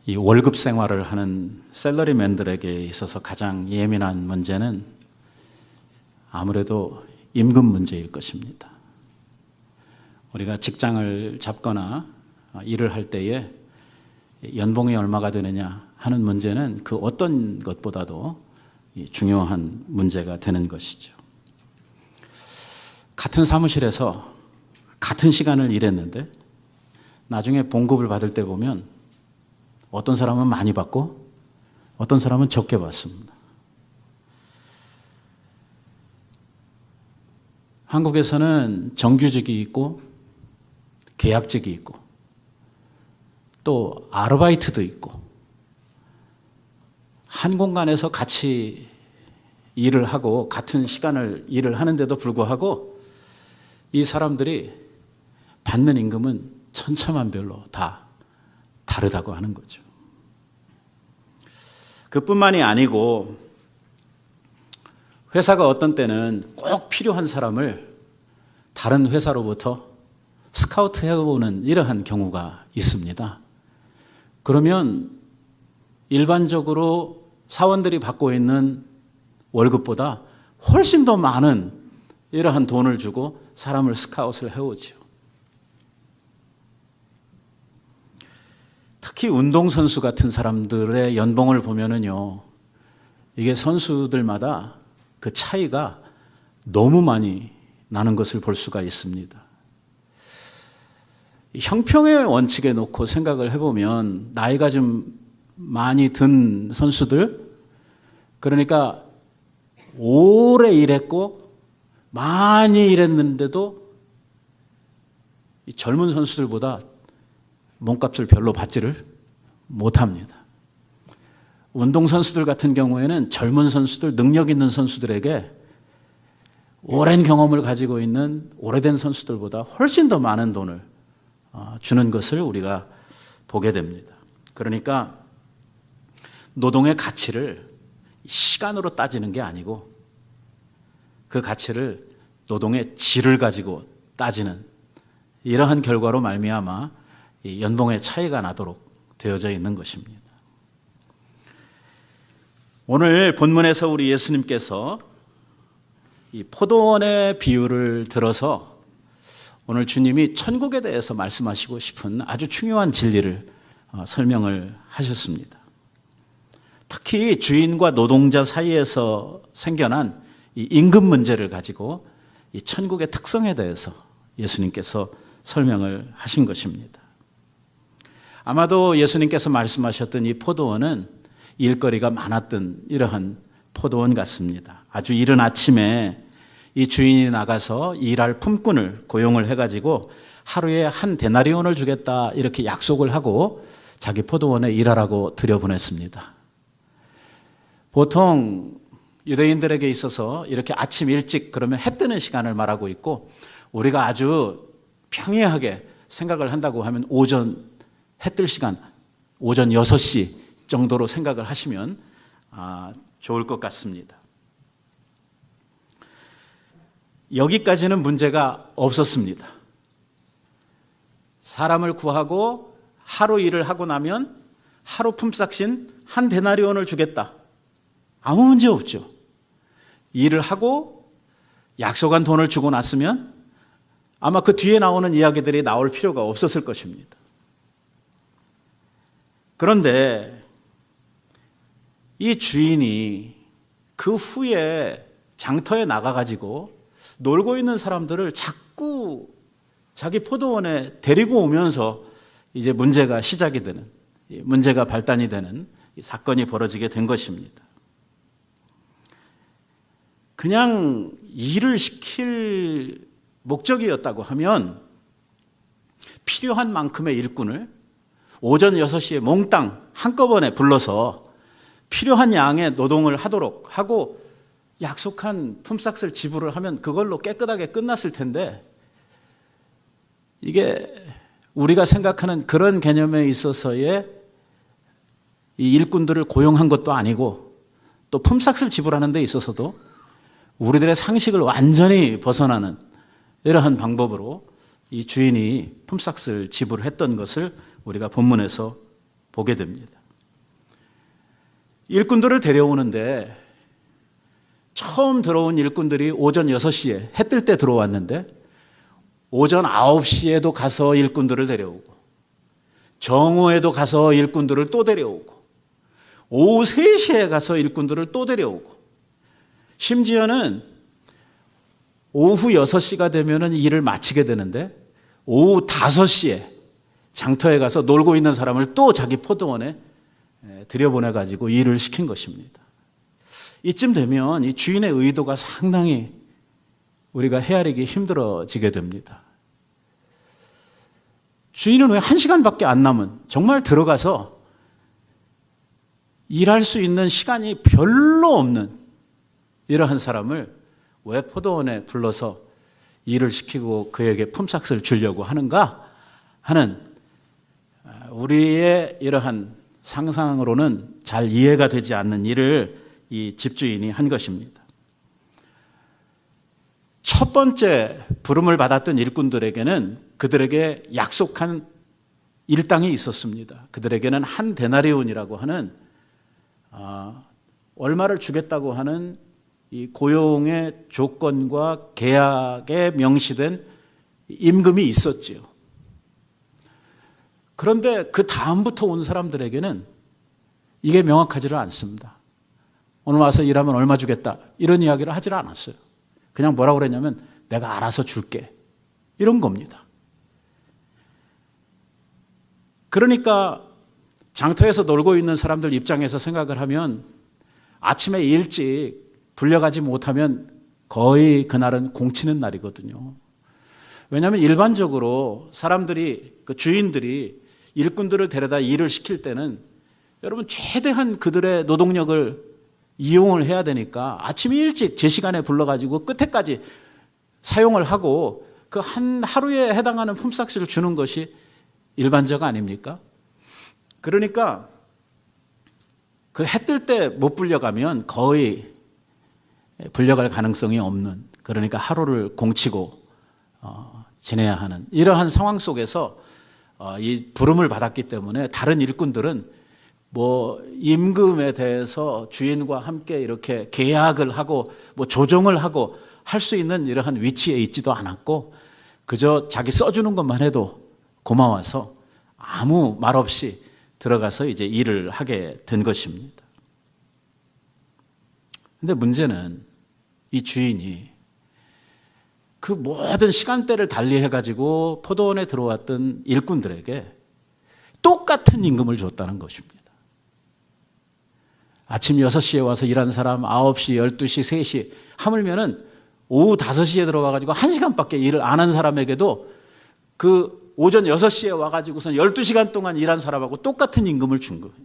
이 월급 생활을 하는 샐러리맨들에게 있어서 가장 예민한 문제는 아무래도 임금 문제일 것입니다. 우리가 직장을 잡거나 일을 할 때에 연봉이 얼마가 되느냐 하는 문제는 그 어떤 것보다도 중요한 문제가 되는 것이죠. 같은 사무실에서 같은 시간을 일했는데 나중에 봉급을 받을 때 보면 어떤 사람은 많이 받고 어떤 사람은 적게 받습니다. 한국에서는 정규직이 있고 계약직이 있고 또 아르바이트도 있고 한 공간에서 같이 일을 하고 같은 시간을 일을 하는데도 불구하고 이 사람들이 받는 임금은 천차만별로 다 다르다고 하는 거죠. 그뿐만이 아니고 회사가 어떤 때는 꼭 필요한 사람을 다른 회사로부터 스카우트 해오는 이러한 경우가 있습니다. 그러면 일반적으로 사원들이 받고 있는 월급보다 훨씬 더 많은 이러한 돈을 주고 사람을 스카웃을 해오죠. 특히 운동선수 같은 사람들의 연봉을 보면은요, 이게 선수들마다 그 차이가 너무 많이 나는 것을 볼 수가 있습니다. 형평의 원칙에 놓고 생각을 해보면 나이가 좀 많이 든 선수들, 그러니까 오래 일했고 많이 일했는데도 이 젊은 선수들보다 몸값을 별로 받지를 못합니다. 운동선수들 같은 경우에는 젊은 선수들, 능력 있는 선수들에게 오랜 경험을 가지고 있는 오래된 선수들보다 훨씬 더 많은 돈을 주는 것을 우리가 보게 됩니다. 그러니까 노동의 가치를 시간으로 따지는 게 아니고 그 가치를 노동의 질을 가지고 따지는 이러한 결과로 말미암아 이 연봉의 차이가 나도록 되어져 있는 것입니다. 오늘 본문에서 우리 예수님께서 이 포도원의 비유를 들어서 오늘 주님이 천국에 대해서 말씀하시고 싶은 아주 중요한 진리를 설명을 하셨습니다. 특히 주인과 노동자 사이에서 생겨난 이 임금 문제를 가지고 이 천국의 특성에 대해서 예수님께서 설명을 하신 것입니다. 아마도 예수님께서 말씀하셨던 이 포도원은 일거리가 많았던 이러한 포도원 같습니다. 아주 이른 아침에 이 주인이 나가서 일할 품꾼을 고용을 해가지고 하루에 한 데나리온을 주겠다 이렇게 약속을 하고 자기 포도원에 일하라고 들여보냈습니다. 보통 유대인들에게 있어서 이렇게 아침 일찍 그러면 해 뜨는 시간을 말하고 있고 우리가 아주 평이하게 생각을 한다고 하면 오전 해 뜰 시간, 오전 6시 정도로 생각을 하시면 좋을 것 같습니다. 여기까지는 문제가 없었습니다. 사람을 구하고 하루 일을 하고 나면 하루 품삯인 한 데나리온을 주겠다. 아무 문제 없죠. 일을 하고 약속한 돈을 주고 났으면 아마 그 뒤에 나오는 이야기들이 나올 필요가 없었을 것입니다. 그런데 이 주인이 그 후에 장터에 나가가지고 놀고 있는 사람들을 자꾸 자기 포도원에 데리고 오면서 이제 문제가 시작이 되는, 문제가 발단이 되는 사건이 벌어지게 된 것입니다. 그냥 일을 시킬 목적이었다고 하면 필요한 만큼의 일꾼을 오전 6시에 몽땅 한꺼번에 불러서 필요한 양의 노동을 하도록 하고 약속한 품삯을 지불을 하면 그걸로 깨끗하게 끝났을 텐데 이게 우리가 생각하는 그런 개념에 있어서의 이 일꾼들을 고용한 것도 아니고 또 품삯을 지불하는 데 있어서도 우리들의 상식을 완전히 벗어나는 이러한 방법으로 이 주인이 품삯을 지불했던 것을 우리가 본문에서 보게 됩니다. 일꾼들을 데려오는데 처음 들어온 일꾼들이 오전 6시에 해 뜰 때 들어왔는데 오전 9시에도 가서 일꾼들을 데려오고 정오에도 가서 일꾼들을 또 데려오고 오후 3시에 가서 일꾼들을 또 데려오고 심지어는 오후 6시가 되면 일을 마치게 되는데 오후 5시에 장터에 가서 놀고 있는 사람을 또 자기 포도원에 들여보내가지고 일을 시킨 것입니다. 이쯤 되면 이 주인의 의도가 상당히 우리가 헤아리기 힘들어지게 됩니다. 주인은 왜 1시간밖에 안 남은 정말 들어가서 일할 수 있는 시간이 별로 없는 이러한 사람을 왜 포도원에 불러서 일을 시키고 그에게 품삯을 주려고 하는가 하는 우리의 이러한 상상으로는 잘 이해가 되지 않는 일을 이 집주인이 한 것입니다. 첫 번째 부름을 받았던 일꾼들에게는 그들에게 약속한 일당이 있었습니다. 그들에게는 한 데나리온이라고 하는 얼마를 주겠다고 하는 이 고용의 조건과 계약에 명시된 임금이 있었지요. 그런데 그 다음부터 온 사람들에게는 이게 명확하지를 않습니다. 오늘 와서 일하면 얼마 주겠다 이런 이야기를 하질 않았어요. 그냥 뭐라고 그랬냐면 내가 알아서 줄게 이런 겁니다. 그러니까 장터에서 놀고 있는 사람들 입장에서 생각을 하면 아침에 일찍 불려가지 못하면 거의 그날은 공치는 날이거든요. 왜냐하면 일반적으로 사람들이 그 주인들이 일꾼들을 데려다 일을 시킬 때는 여러분 최대한 그들의 노동력을 이용을 해야 되니까 아침 일찍 제 시간에 불러가지고 끝에까지 사용을 하고 그 한 하루에 해당하는 품삯을 주는 것이 일반적 아닙니까? 그러니까 그 해 뜰 때 못 불려가면 거의 불려갈 가능성이 없는, 그러니까 하루를 공치고 지내야 하는 이러한 상황 속에서 이 부름을 받았기 때문에 다른 일꾼들은 뭐 임금에 대해서 주인과 함께 이렇게 계약을 하고 뭐 조정을 하고 할 수 있는 이러한 위치에 있지도 않았고 그저 자기 써주는 것만 해도 고마워서 아무 말 없이 들어가서 이제 일을 하게 된 것입니다. 근데 문제는 이 주인이 그 모든 시간대를 달리해가지고 포도원에 들어왔던 일꾼들에게 똑같은 임금을 줬다는 것입니다. 아침 6시에 와서 일한 사람 9시, 12시, 3시 하물면은 오후 5시에 들어와가지고 1시간밖에 일을 안 한 사람에게도 그 오전 6시에 와가지고선 12시간 동안 일한 사람하고 똑같은 임금을 준 거예요.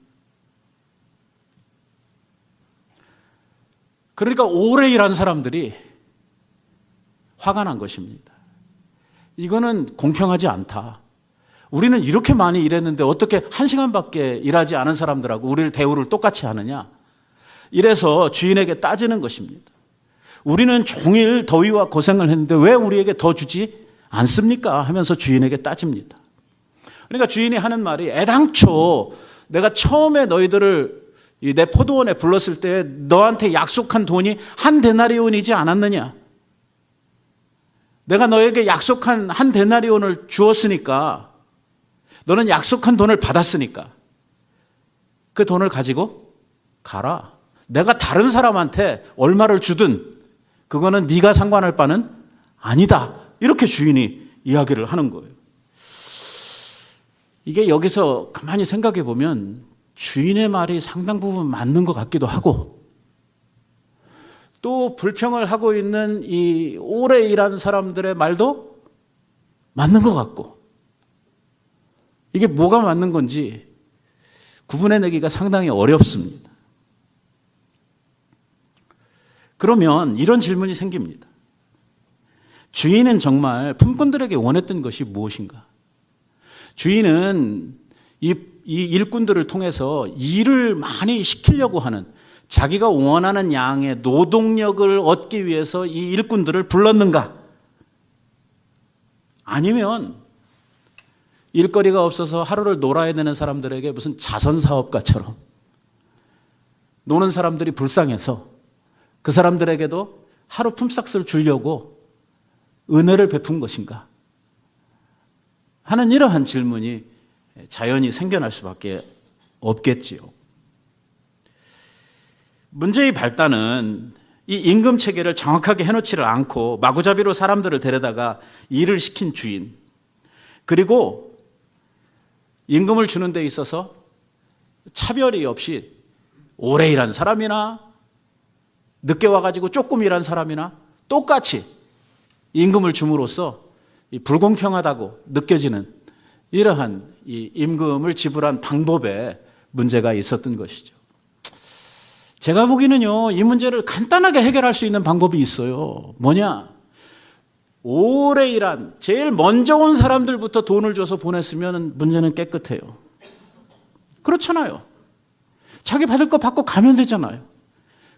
그러니까 오래 일한 사람들이 화가 난 것입니다. 이거는 공평하지 않다. 우리는 이렇게 많이 일했는데 어떻게 1시간밖에 일하지 않은 사람들하고 우리를 대우를 똑같이 하느냐. 이래서 주인에게 따지는 것입니다. 우리는 종일 더위와 고생을 했는데 왜 우리에게 더 주지 않습니까? 하면서 주인에게 따집니다. 그러니까 주인이 하는 말이 애당초 내가 처음에 너희들을 내 포도원에 불렀을 때 너한테 약속한 돈이 한 데나리온이지 않았느냐? 내가 너에게 약속한 한 데나리온을 주었으니까 너는 약속한 돈을 받았으니까 그 돈을 가지고 가라. 내가 다른 사람한테 얼마를 주든 그거는 네가 상관할 바는 아니다. 이렇게 주인이 이야기를 하는 거예요. 이게 여기서 가만히 생각해 보면 주인의 말이 상당 부분 맞는 것 같기도 하고 또 불평을 하고 있는 이 오래 일한 사람들의 말도 맞는 것 같고 이게 뭐가 맞는 건지 구분해내기가 상당히 어렵습니다. 그러면 이런 질문이 생깁니다. 주인은 정말 품꾼들에게 원했던 것이 무엇인가? 주인은 이 일꾼들을 통해서 일을 많이 시키려고 하는 자기가 원하는 양의 노동력을 얻기 위해서 이 일꾼들을 불렀는가? 아니면 일거리가 없어서 하루를 놀아야 되는 사람들에게 무슨 자선사업가처럼 노는 사람들이 불쌍해서 그 사람들에게도 하루 품삯을 주려고 은혜를 베푼 것인가 하는 이러한 질문이 자연히 생겨날 수밖에 없겠지요. 문제의 발단은 이 임금 체계를 정확하게 해놓지를 않고 마구잡이로 사람들을 데려다가 일을 시킨 주인, 그리고 임금을 주는 데 있어서 차별이 없이 오래 일한 사람이나 늦게 와가지고 조금 일한 사람이나 똑같이 임금을 줌으로써 불공평하다고 느껴지는 이러한 이 임금을 지불한 방법에 문제가 있었던 것이죠. 제가 보기에는요, 이 문제를 간단하게 해결할 수 있는 방법이 있어요. 뭐냐? 오래 일한 제일 먼저 온 사람들부터 돈을 줘서 보냈으면 문제는 깨끗해요. 그렇잖아요. 자기 받을 거 받고 가면 되잖아요.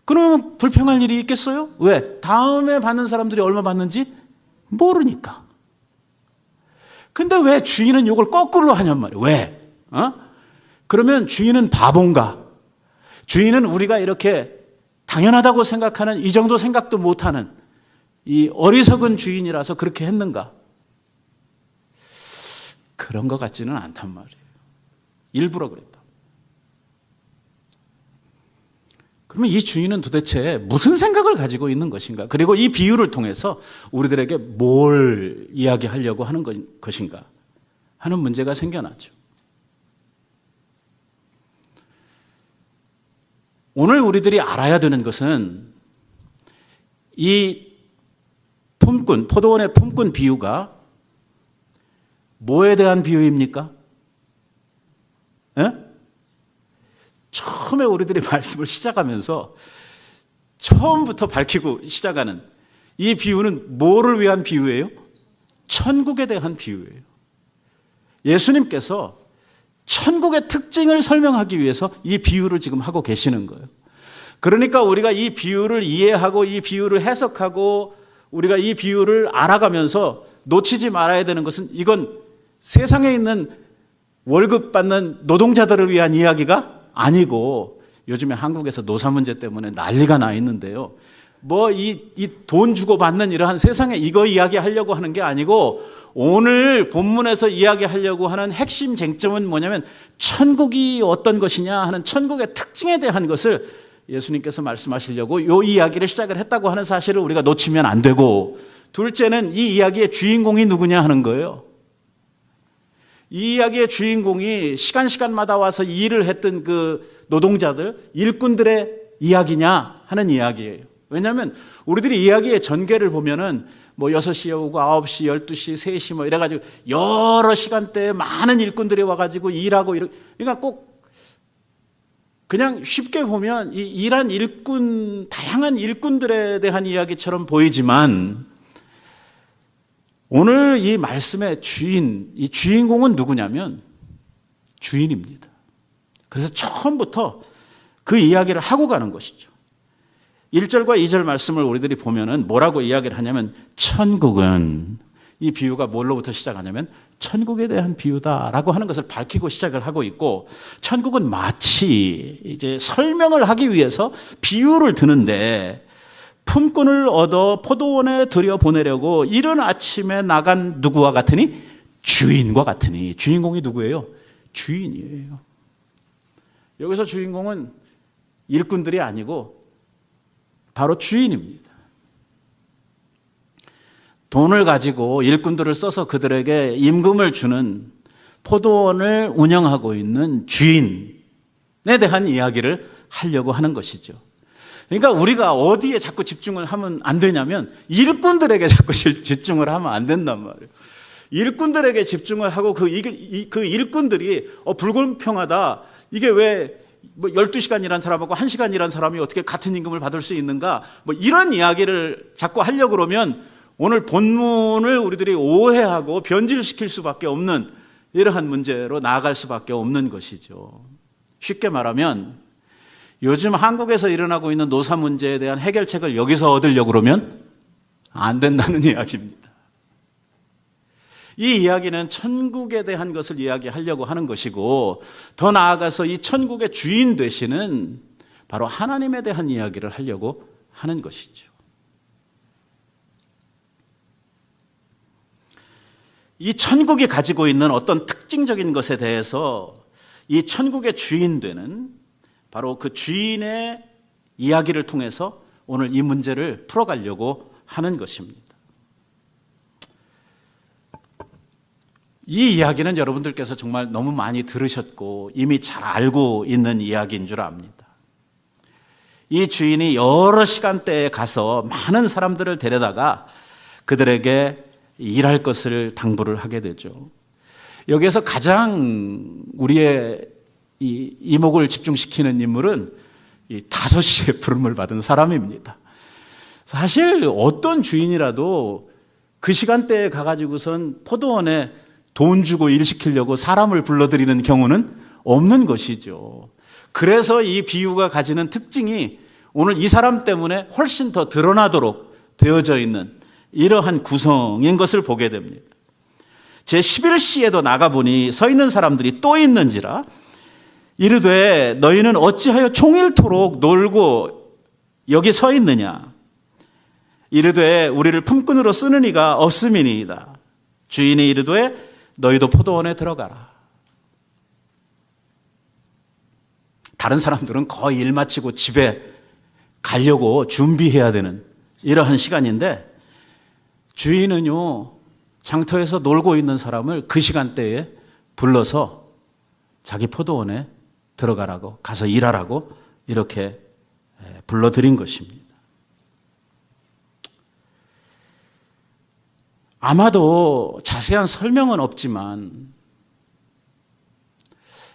그러면 불평할 일이 있겠어요? 왜? 다음에 받는 사람들이 얼마 받는지 모르니까. 근데 왜 주인은 이걸 거꾸로 하냔 말이에요. 왜? 그러면 주인은 바본가? 주인은 우리가 이렇게 당연하다고 생각하는 이 정도 생각도 못하는 이 어리석은 주인이라서 그렇게 했는가? 그런 것 같지는 않단 말이에요. 일부러 그랬다. 그러면 이 주인은 도대체 무슨 생각을 가지고 있는 것인가? 그리고 이 비유를 통해서 우리들에게 뭘 이야기하려고 하는 것인가? 하는 문제가 생겨나죠. 오늘 우리들이 알아야 되는 것은 이 품꾼, 포도원의 품꾼 비유가 뭐에 대한 비유입니까? 에? 처음에 우리들이 말씀을 시작하면서 처음부터 밝히고 시작하는 이 비유는 뭐를 위한 비유예요? 천국에 대한 비유예요. 예수님께서 천국의 특징을 설명하기 위해서 이 비유를 지금 하고 계시는 거예요. 그러니까 우리가 이 비유를 이해하고 이 비유를 해석하고 우리가 이 비유를 알아가면서 놓치지 말아야 되는 것은 이건 세상에 있는 월급 받는 노동자들을 위한 이야기가 아니고 요즘에 한국에서 노사 문제 때문에 난리가 나 있는데요. 뭐 이 돈 주고 받는 이러한 세상에 이거 이야기하려고 하는 게 아니고 오늘 본문에서 이야기하려고 하는 핵심 쟁점은 뭐냐면 천국이 어떤 것이냐 하는 천국의 특징에 대한 것을 예수님께서 말씀하시려고 이 이야기를 시작을 했다고 하는 사실을 우리가 놓치면 안 되고, 둘째는 이 이야기의 주인공이 누구냐 하는 거예요. 이 이야기의 주인공이 시간마다 와서 일을 했던 그 노동자들, 일꾼들의 이야기냐 하는 이야기예요. 왜냐하면 우리들이 이야기의 전개를 보면은 뭐 6시에 오고 9시, 12시, 3시 뭐 이래가지고 여러 시간대에 많은 일꾼들이 와가지고 일하고 그러니까 꼭 그냥 쉽게 보면 이 일한 일꾼, 다양한 일꾼들에 대한 이야기처럼 보이지만 오늘 이 말씀의 주인, 이 주인공은 누구냐면 주인입니다. 그래서 처음부터 그 이야기를 하고 가는 것이죠. 1절과 2절 말씀을 우리들이 보면은 뭐라고 이야기를 하냐면 천국은, 이 비유가 뭘로부터 시작하냐면 천국에 대한 비유다라고 하는 것을 밝히고 시작을 하고 있고, 천국은 마치 이제 설명을 하기 위해서 비유를 드는데 품꾼을 얻어 포도원에 들여보내려고 이른 아침에 나간 누구와 같으니? 주인과 같으니. 주인공이 누구예요? 주인이에요. 여기서 주인공은 일꾼들이 아니고 바로 주인입니다. 돈을 가지고 일꾼들을 써서 그들에게 임금을 주는 포도원을 운영하고 있는 주인에 대한 이야기를 하려고 하는 것이죠. 그러니까 우리가 어디에 자꾸 집중을 하면 안 되냐면 일꾼들에게 자꾸 집중을 하면 안 된단 말이에요. 일꾼들에게 집중을 하고 그 일꾼들이 불공평하다. 이게 왜 뭐 12시간 일한 사람하고 1시간 일한 사람이 어떻게 같은 임금을 받을 수 있는가? 뭐 이런 이야기를 자꾸 하려고 그러면 오늘 본문을 우리들이 오해하고 변질시킬 수밖에 없는 이러한 문제로 나아갈 수밖에 없는 것이죠. 쉽게 말하면 요즘 한국에서 일어나고 있는 노사 문제에 대한 해결책을 여기서 얻으려고 그러면 안 된다는 이야기입니다. 이 이야기는 천국에 대한 것을 이야기하려고 하는 것이고, 더 나아가서 이 천국의 주인 되시는 바로 하나님에 대한 이야기를 하려고 하는 것이죠. 이 천국이 가지고 있는 어떤 특징적인 것에 대해서 이 천국의 주인 되는 바로 그 주인의 이야기를 통해서 오늘 이 문제를 풀어가려고 하는 것입니다. 이 이야기는 여러분들께서 정말 너무 많이 들으셨고 이미 잘 알고 있는 이야기인 줄 압니다. 이 주인이 여러 시간대에 가서 많은 사람들을 데려다가 그들에게 일할 것을 당부를 하게 되죠. 여기에서 가장 우리의 이 이목을 집중시키는 인물은 이 5시의 부름을 받은 사람입니다. 사실 어떤 주인이라도 그 시간대에 가가지고선 포도원에 돈 주고 일 시키려고 사람을 불러들이는 경우는 없는 것이죠. 그래서 이 비유가 가지는 특징이 오늘 이 사람 때문에 훨씬 더 드러나도록 되어져 있는 이러한 구성인 것을 보게 됩니다. 제11시에도 나가보니 서 있는 사람들이 또 있는지라 이르되 너희는 어찌하여 종일토록 놀고 여기 서 있느냐. 이르되 우리를 품꾼으로 쓰는 이가 없음이니이다. 주인이 이르되 너희도 포도원에 들어가라. 다른 사람들은 거의 일 마치고 집에 가려고 준비해야 되는 이러한 시간인데 주인은요 장터에서 놀고 있는 사람을 그 시간대에 불러서 자기 포도원에 들어가라고 가서 일하라고 이렇게 불러들인 것입니다. 아마도 자세한 설명은 없지만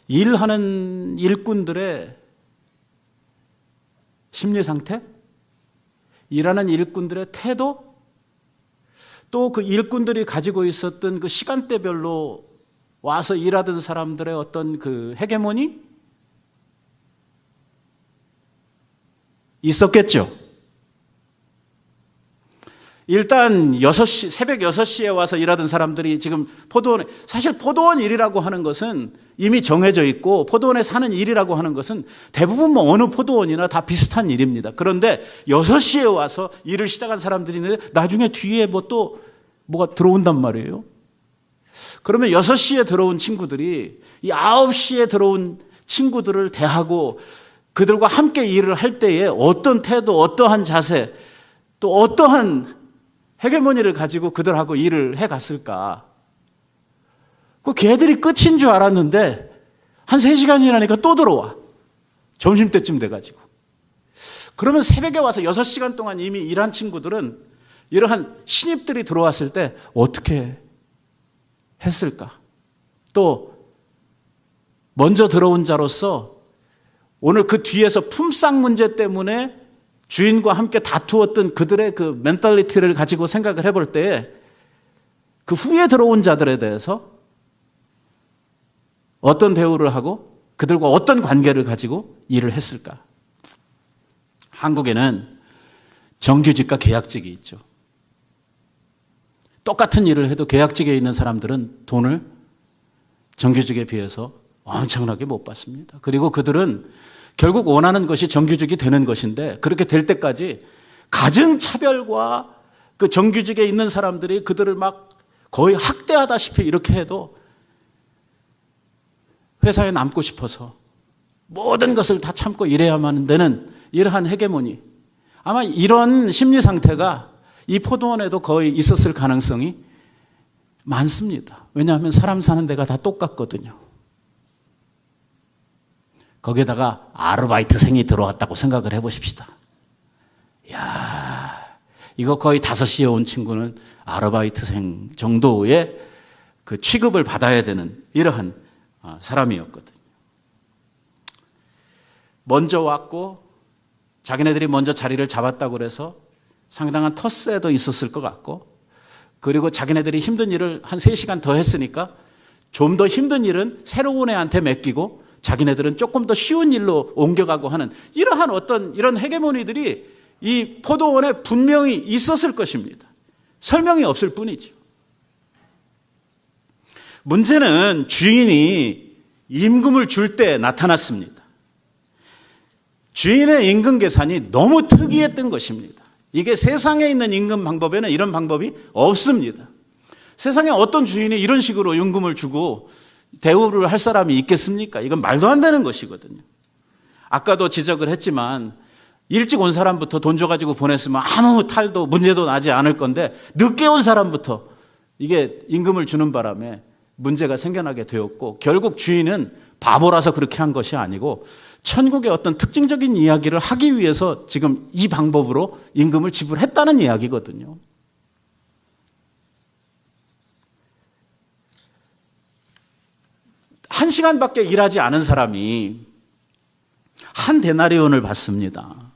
일하는 일꾼들의 심리 상태, 일하는 일꾼들의 태도, 또 그 일꾼들이 가지고 있었던 그 시간대별로 와서 일하던 사람들의 어떤 그 헤게모니 있었겠죠. 일단 6시, 새벽 6시에 와서 일하던 사람들이 지금 포도원에, 사실 포도원 일이라고 하는 것은 이미 정해져 있고 포도원에 사는 일이라고 하는 것은 대부분 뭐 어느 포도원이나 다 비슷한 일입니다. 그런데 6시에 와서 일을 시작한 사람들이 있는데 나중에 뒤에 뭐 또 뭐가 들어온단 말이에요. 그러면 6시에 들어온 친구들이 이 9시에 들어온 친구들을 대하고 그들과 함께 일을 할 때에 어떤 태도, 어떠한 자세, 또 어떠한 헤게모니를 가지고 그들하고 일을 해갔을까? 그 걔들이 끝인 줄 알았는데 한 3시간 지나니까 또 들어와. 점심때쯤 돼가지고. 그러면 새벽에 와서 6시간 동안 이미 일한 친구들은 이러한 신입들이 들어왔을 때 어떻게 했을까? 또 먼저 들어온 자로서 오늘 그 뒤에서 품삯 문제 때문에 주인과 함께 다투었던 그들의 그 멘탈리티를 가지고 생각을 해볼 때 그 후에 들어온 자들에 대해서 어떤 대우를 하고 그들과 어떤 관계를 가지고 일을 했을까? 한국에는 정규직과 계약직이 있죠. 똑같은 일을 해도 계약직에 있는 사람들은 돈을 정규직에 비해서 엄청나게 못 받습니다. 그리고 그들은 결국 원하는 것이 정규직이 되는 것인데 그렇게 될 때까지 갖은 차별과 그 정규직에 있는 사람들이 그들을 막 거의 학대하다시피 이렇게 해도 회사에 남고 싶어서 모든 것을 다 참고 일해야만 되는 이러한 헤게모니, 아마 이런 심리 상태가 이 포도원에도 거의 있었을 가능성이 많습니다. 왜냐하면 사람 사는 데가 다 똑같거든요. 거기에다가 아르바이트생이 들어왔다고 생각을 해보십시다. 이야, 이거 거의 5시에 온 친구는 아르바이트생 정도의 그 취급을 받아야 되는 이러한 사람이었거든요. 먼저 왔고 자기네들이 먼저 자리를 잡았다고 그래서 상당한 텃세도 있었을 것 같고, 그리고 자기네들이 힘든 일을 한 3시간 더 했으니까 좀 더 힘든 일은 새로운 애한테 맡기고 자기네들은 조금 더 쉬운 일로 옮겨가고 하는 이러한 어떤 이런 헤게모니들이 이 포도원에 분명히 있었을 것입니다. 설명이 없을 뿐이죠. 문제는 주인이 임금을 줄 때 나타났습니다. 주인의 임금 계산이 너무 특이했던 것입니다. 이게 세상에 있는 임금 방법에는 이런 방법이 없습니다. 세상에 어떤 주인이 이런 식으로 임금을 주고 대우를 할 사람이 있겠습니까? 이건 말도 안 되는 것이거든요. 아까도 지적을 했지만 일찍 온 사람부터 돈 줘가지고 보냈으면 아무 탈도 문제도 나지 않을 건데 늦게 온 사람부터 이게 임금을 주는 바람에 문제가 생겨나게 되었고, 결국 주인은 바보라서 그렇게 한 것이 아니고 천국의 어떤 특징적인 이야기를 하기 위해서 지금 이 방법으로 임금을 지불했다는 이야기거든요. 한 시간밖에 일하지 않은 사람이 한 데나리온을 받습니다.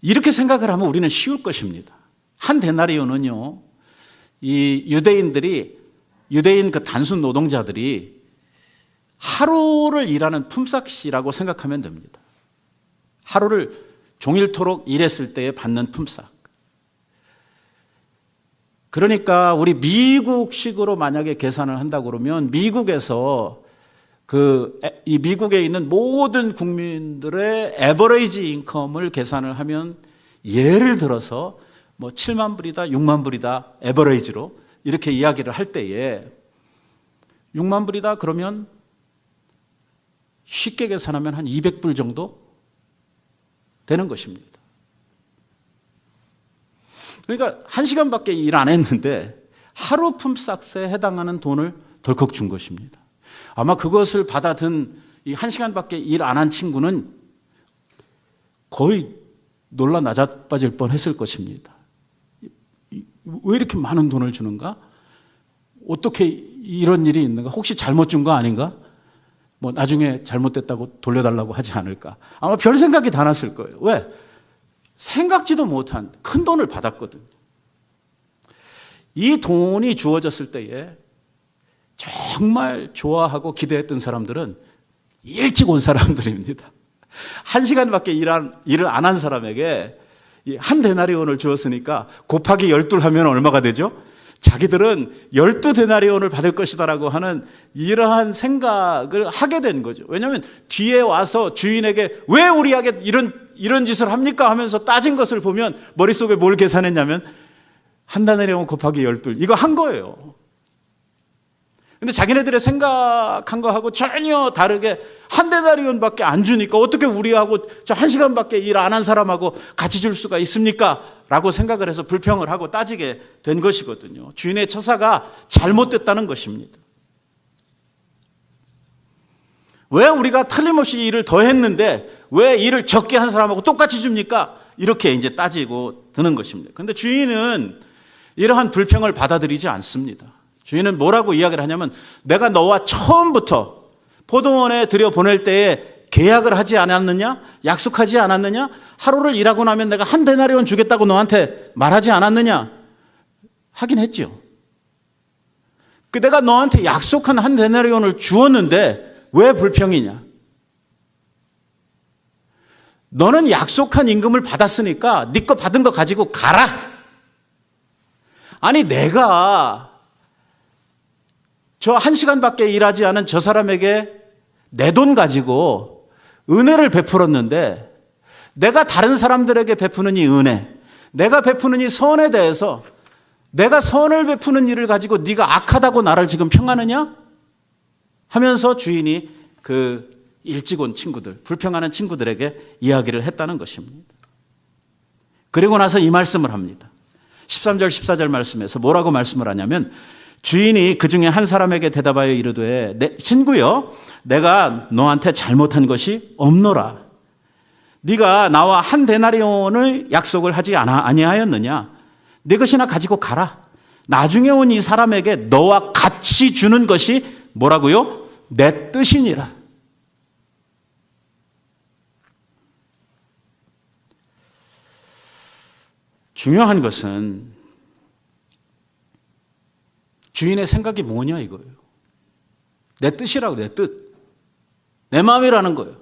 이렇게 생각을 하면 우리는 쉬울 것입니다. 한 데나리온은요, 이 유대인 그 단순 노동자들이 하루를 일하는 품삯이라고 생각하면 됩니다. 하루를 종일토록 일했을 때에 받는 품삯. 그러니까 우리 미국식으로 만약에 계산을 한다고 그러면 미국에서 이 미국에 있는 모든 국민들의 에버리지 인컴을 계산을 하면 예를 들어서 뭐 7만 불이다, 6만 불이다, 에버리지로 이렇게 이야기를 할 때에 6만 불이다 그러면 쉽게 계산하면 한 200불 정도 되는 것입니다. 그러니까 1시간밖에 일 안 했는데 하루 품삯에 해당하는 돈을 덜컥 준 것입니다. 아마 그것을 받아든 이 1시간밖에 일 안 한 친구는 거의 놀라 낮아빠질 뻔했을 것입니다. 왜 이렇게 많은 돈을 주는가? 어떻게 이런 일이 있는가? 혹시 잘못 준 거 아닌가? 뭐 나중에 잘못됐다고 돌려달라고 하지 않을까? 아마 별 생각이 다 났을 거예요. 왜? 생각지도 못한 큰 돈을 받았거든요. 이 돈이 주어졌을 때에 정말 좋아하고 기대했던 사람들은 일찍 온 사람들입니다. 1시간밖에 일을 안 한 사람에게 한 데나리온을 주었으니까 곱하기 12 하면 얼마가 되죠? 자기들은 12데나리온을 받을 것이다라고 하는 이러한 생각을 하게 된 거죠. 왜냐하면 뒤에 와서 주인에게 왜 우리에게 이런 짓을 합니까? 하면서 따진 것을 보면 머릿속에 뭘 계산했냐면 한 데나리온 곱하기 12 이거 한 거예요. 근데 자기네들의 생각한 거하고 전혀 다르게 한 데나리온밖에 안 주니까 어떻게 우리하고 저 1시간밖에 일 안 한 사람하고 같이 줄 수가 있습니까? 라고 생각을 해서 불평을 하고 따지게 된 것이거든요. 주인의 처사가 잘못됐다는 것입니다. 왜 우리가 틀림없이 일을 더 했는데 왜 일을 적게 한 사람하고 똑같이 줍니까? 이렇게 이제 따지고 드는 것입니다. 그런데 주인은 이러한 불평을 받아들이지 않습니다. 주인은 뭐라고 이야기를 하냐면 내가 너와 처음부터 포도원에 들여보낼 때에 계약을 하지 않았느냐? 약속하지 않았느냐? 하루를 일하고 나면 내가 한 데나리온 주겠다고 너한테 말하지 않았느냐? 하긴 했죠. 내가 너한테 약속한 한 데나리온을 주었는데 왜 불평이냐? 너는 약속한 임금을 받았으니까 네 거 받은 거 가지고 가라. 아니 내가 저 1시간밖에 일하지 않은 저 사람에게 내 돈 가지고 은혜를 베풀었는데 내가 다른 사람들에게 베푸는 이 은혜, 내가 베푸는 이 선에 대해서 내가 선을 베푸는 일을 가지고 네가 악하다고 나를 지금 평하느냐? 하면서 주인이 그 일찍 온 친구들, 불평하는 친구들에게 이야기를 했다는 것입니다. 그리고 나서 이 말씀을 합니다. 13절 14절 말씀에서 뭐라고 말씀을 하냐면 주인이 그 중에 한 사람에게 대답하여 이르되 내 친구여 내가 너한테 잘못한 것이 없노라. 네가 나와 한 데나리온을 약속을 하지 아니하였느냐? 네 것이나 가지고 가라. 나중에 온 이 사람에게 너와 같이 주는 것이 뭐라고요? 내 뜻이니라. 중요한 것은 주인의 생각이 뭐냐 이거예요. 내 뜻이라고, 내 뜻. 내 마음이라는 거예요.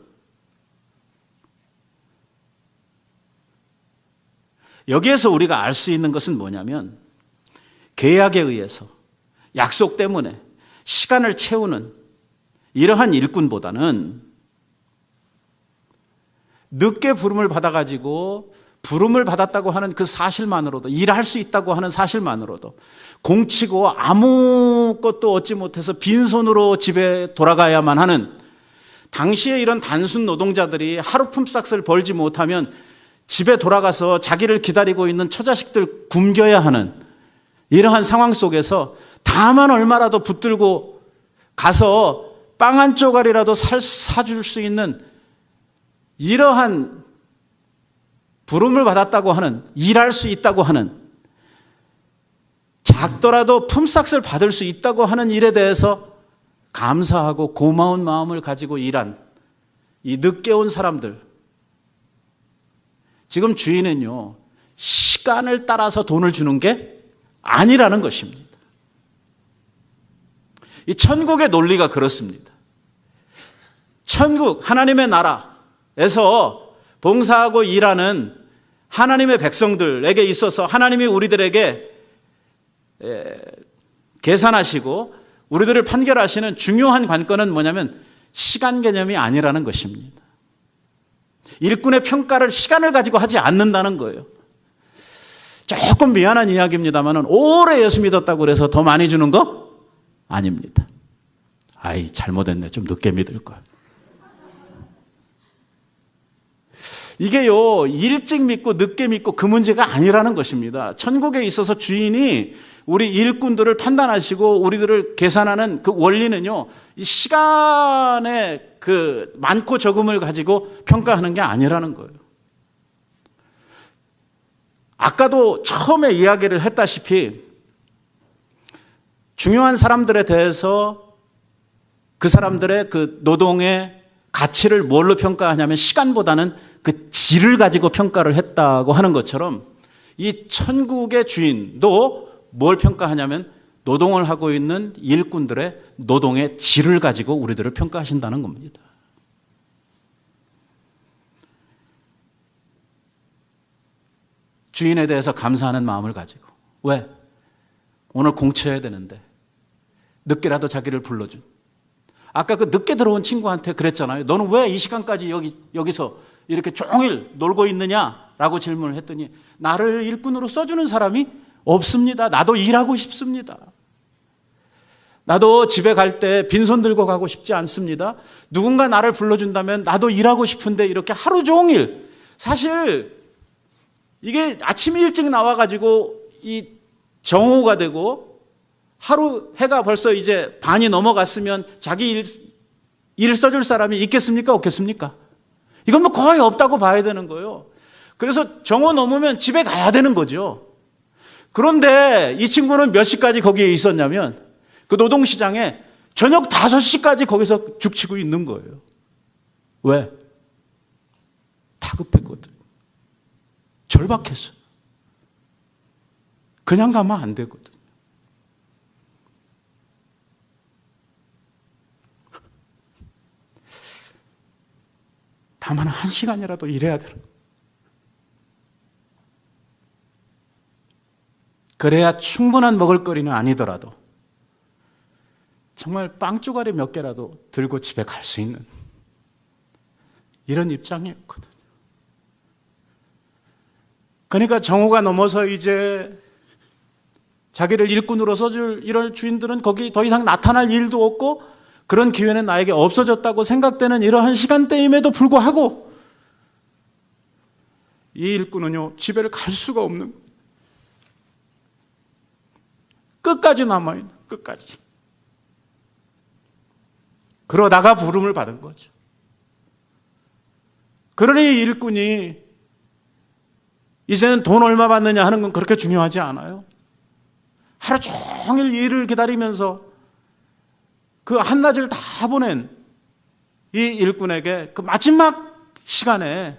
여기에서 우리가 알 수 있는 것은 뭐냐면 계약에 의해서 약속 때문에 시간을 채우는 이러한 일꾼보다는 늦게 부름을 받아가지고 부름을 받았다고 하는 그 사실만으로도, 일할 수 있다고 하는 사실만으로도 공치고 아무것도 얻지 못해서 빈손으로 집에 돌아가야만 하는, 당시에 이런 단순 노동자들이 하루 품삯을 벌지 못하면 집에 돌아가서 자기를 기다리고 있는 처자식들 굶겨야 하는 이러한 상황 속에서 다만 얼마라도 붙들고 가서 빵 한 조각이라도 사줄 수 있는 이러한 부름을 받았다고 하는, 일할 수 있다고 하는, 작더라도 품삯을 받을 수 있다고 하는 일에 대해서 감사하고 고마운 마음을 가지고 일한 이 늦게 온 사람들, 지금 주인은요, 시간을 따라서 돈을 주는 게 아니라는 것입니다. 이 천국의 논리가 그렇습니다. 천국, 하나님의 나라에서 봉사하고 일하는 하나님의 백성들에게 있어서 하나님이 우리들에게 계산하시고 우리들을 판결하시는 중요한 관건은 뭐냐면 시간 개념이 아니라는 것입니다. 일꾼의 평가를 시간을 가지고 하지 않는다는 거예요. 조금 미안한 이야기입니다만 오래 예수 믿었다고 그래서 더 많이 주는 거 아닙니다. 아이, 잘못했네. 좀 늦게 믿을 걸. 이게요, 일찍 믿고 늦게 믿고 그 문제가 아니라는 것입니다. 천국에 있어서 주인이 우리 일꾼들을 판단하시고 우리들을 계산하는 그 원리는요, 이 시간의 그 많고 적음을 가지고 평가하는 게 아니라는 거예요. 아까도 처음에 이야기를 했다시피 중요한 사람들에 대해서 그 사람들의 그 노동의 가치를 뭘로 평가하냐면 시간보다는 그 질을 가지고 평가를 했다고 하는 것처럼 이 천국의 주인도 뭘 평가하냐면 노동을 하고 있는 일꾼들의 노동의 질을 가지고 우리들을 평가하신다는 겁니다. 주인에 대해서 감사하는 마음을 가지고, 왜? 오늘 공쳐야 되는데 늦게라도 자기를 불러준, 아까 그 늦게 들어온 친구한테 그랬잖아요. 너는 왜 이 시간까지 여기서 이렇게 종일 놀고 있느냐라고 질문을 했더니 나를 일꾼으로 써주는 사람이 없습니다. 나도 일하고 싶습니다. 나도 집에 갈 때 빈손 들고 가고 싶지 않습니다. 누군가 나를 불러준다면 나도 일하고 싶은데, 이렇게 하루 종일, 사실 이게 아침 일찍 나와가지고 이 정오가 되고 하루 해가 벌써 이제 반이 넘어갔으면 자기 일 써줄 사람이 있겠습니까? 없겠습니까? 이건 뭐 거의 없다고 봐야 되는 거예요. 그래서 정오 넘으면 집에 가야 되는 거죠. 그런데 이 친구는 몇 시까지 거기에 있었냐면 그 노동시장에 저녁 5시까지 거기서 죽치고 있는 거예요. 왜? 다급했거든. 절박했어. 그냥 가면 안 되거든. 다만 1시간이라도 일해야 되는 거예요. 그래야 충분한 먹을거리는 아니더라도 정말 빵 쪼가리 몇 개라도 들고 집에 갈 수 있는 이런 입장이었거든요. 그러니까 정오가 넘어서 이제 자기를 일꾼으로 써줄 이런 주인들은 거기 더 이상 나타날 일도 없고 그런 기회는 나에게 없어졌다고 생각되는 이러한 시간대임에도 불구하고 이 일꾼은요, 집에를 갈 수가 없는, 끝까지 남아있는, 끝까지. 그러다가 부름을 받은 거죠. 그러니 일꾼이 이제는 돈 얼마 받느냐 하는 건 그렇게 중요하지 않아요. 하루 종일 일을 기다리면서 그 한낮을 다 보낸 이 일꾼에게 그 마지막 시간에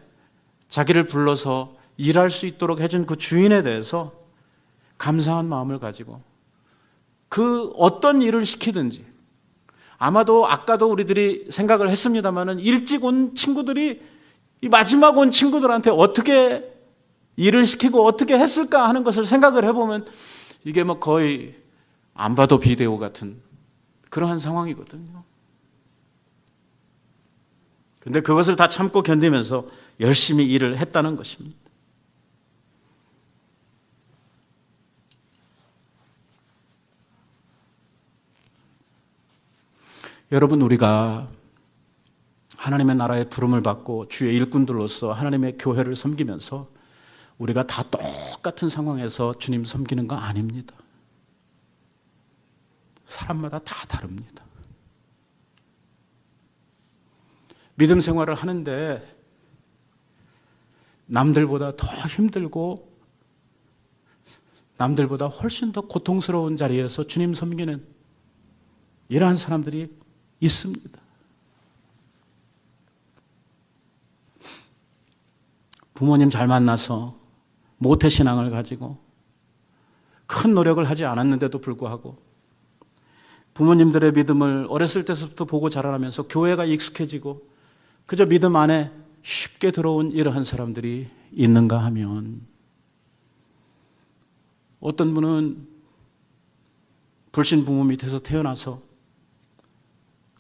자기를 불러서 일할 수 있도록 해준 그 주인에 대해서 감사한 마음을 가지고 그 어떤 일을 시키든지, 아마도 아까도 우리들이 생각을 했습니다마는 일찍 온 친구들이 이 마지막 온 친구들한테 어떻게 일을 시키고 어떻게 했을까 하는 것을 생각을 해보면 이게 뭐 거의 안 봐도 비데오 같은 그러한 상황이거든요. 근데 그것을 다 참고 견디면서 열심히 일을 했다는 것입니다. 여러분, 우리가 하나님의 나라의 부름을 받고 주의 일꾼들로서 하나님의 교회를 섬기면서 우리가 다 똑같은 상황에서 주님 섬기는 거 아닙니다. 사람마다 다 다릅니다. 믿음 생활을 하는데 남들보다 더 힘들고 남들보다 훨씬 더 고통스러운 자리에서 주님 섬기는 이러한 사람들이 있습니다. 부모님 잘 만나서 모태신앙을 가지고 큰 노력을 하지 않았는데도 불구하고 부모님들의 믿음을 어렸을 때부터 보고 자라나면서 교회가 익숙해지고 그저 믿음 안에 쉽게 들어온 이러한 사람들이 있는가 하면, 어떤 분은 불신 부모 밑에서 태어나서